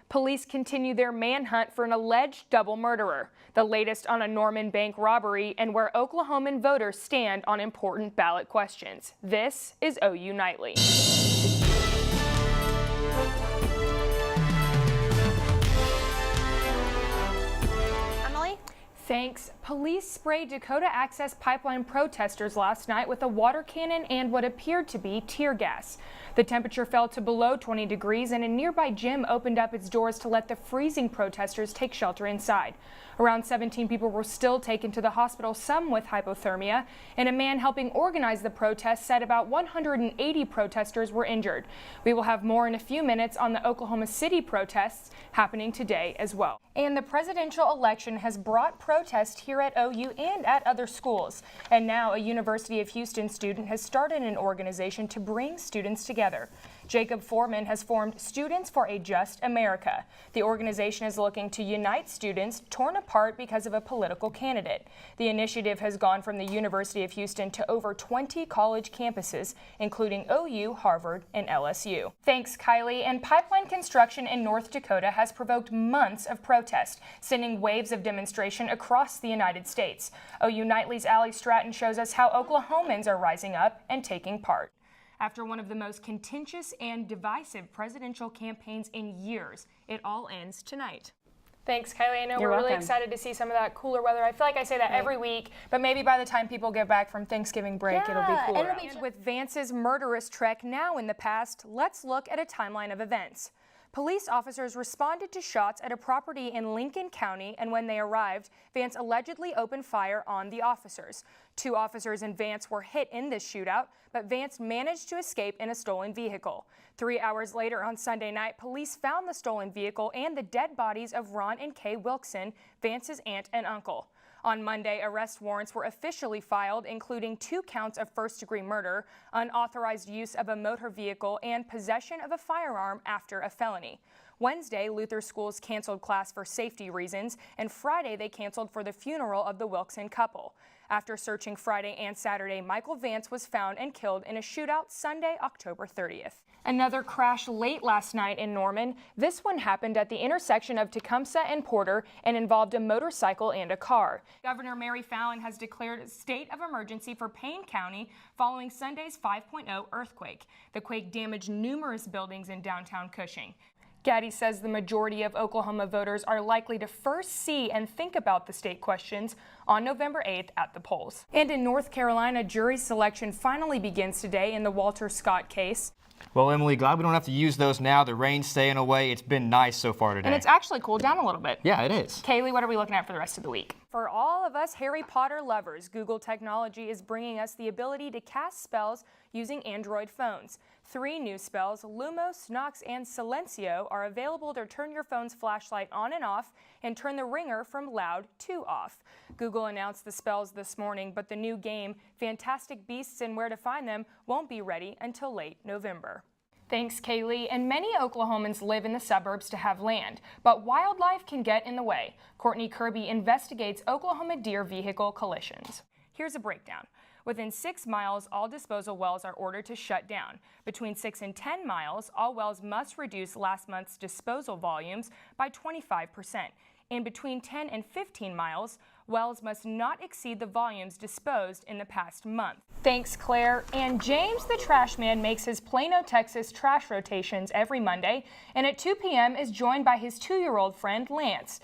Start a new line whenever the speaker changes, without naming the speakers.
Police continue their manhunt for an alleged double murderer, the latest on a Norman bank robbery and where Oklahoman voters stand on important ballot questions. This is OU Nightly. Thanks. Police sprayed Dakota Access Pipeline protesters last night with a water cannon and what appeared to be tear gas. The temperature fell to below 20 degrees and a nearby gym opened up its doors to let the freezing protesters take shelter inside. Around 17 people were still taken to the hospital, some with hypothermia, and a man helping organize the protest said about 180 protesters were injured. We will have more in a few minutes on the Oklahoma City protests happening today as well. And the presidential election has brought protest here at OU and at other schools. And now a University of Houston student has started an organization to bring students together. Jacob Foreman has formed Students for a Just America. The organization is looking to unite students torn apart because of a political candidate. The initiative has gone from the University of Houston to over 20 college campuses, including OU, Harvard, and LSU. Thanks, Kylie. And pipeline construction in North Dakota has provoked months of protest, sending waves of demonstration across the United States. OU Nightly's Allie Stratton shows us how Oklahomans are rising up and taking part. After one of the most contentious and divisive presidential campaigns in years, it all ends tonight. Thanks, Kylie. I know we're really excited to see some of that cooler weather. I feel like I say that every week, but maybe by the time people get back from Thanksgiving break, it'll be cooler. And with Vance's murderous trek now in the past, let's look at a timeline of events. Police officers responded to shots at a property in Lincoln County, and when they arrived, Vance allegedly opened fire on the officers. 2 officers and Vance were hit in this shootout, but Vance managed to escape in a stolen vehicle. 3 hours later on Sunday night, police found the stolen vehicle and the dead bodies of Ron and Kay Wilkson, Vance's aunt and uncle. On Monday, arrest warrants were officially filed, including 2 counts of first-degree murder, unauthorized use of a motor vehicle, and possession of a firearm after a felony. Wednesday, Luther schools canceled class for safety reasons, and Friday they canceled for the funeral of the Wilkson couple. After searching Friday and Saturday, Michael Vance was found and killed in a shootout Sunday, October 30th. Another crash late last night in Norman. This one happened at the intersection of Tecumseh and Porter and involved a motorcycle and a car. Governor Mary Fallin has declared a state of emergency for Payne County following Sunday's 5.0 earthquake. The quake damaged numerous buildings in downtown Cushing. Gaddy says the majority of Oklahoma voters are likely to first see and think about the state questions on November 8th at the polls. And in North Carolina, jury selection finally begins today in the Walter Scott case.
Well, Emily, glad we don't have to use those now. The rain's staying away. It's been nice so far today.
And it's actually cooled down a little bit.
Yeah, it is.
Kaylee, what are we looking at for the rest of the week? For all of us Harry Potter lovers, Google technology is bringing us the ability to cast spells using Android phones. 3 new spells, Lumos, Nox, and Silencio, are available to turn your phone's flashlight on and off and turn the ringer from loud to off. Google announced the spells this morning, but the new game, Fantastic Beasts and Where to Find Them, won't be ready until late November. Thanks, Kaylee. And many Oklahomans live in the suburbs to have land, but wildlife can get in the way. Courtney Kirby investigates Oklahoma deer vehicle collisions. Here's a breakdown. Within 6 miles, all disposal wells are ordered to shut down. Between 6 and 10 miles, all wells must reduce last month's disposal volumes by 25%. And between 10 and 15 miles, wells must not exceed the volumes disposed in the past month. Thanks, Claire. And James the Trash Man makes his Plano, Texas trash rotations every Monday, and at 2 p.m. is joined by his 2-year-old friend, Lance.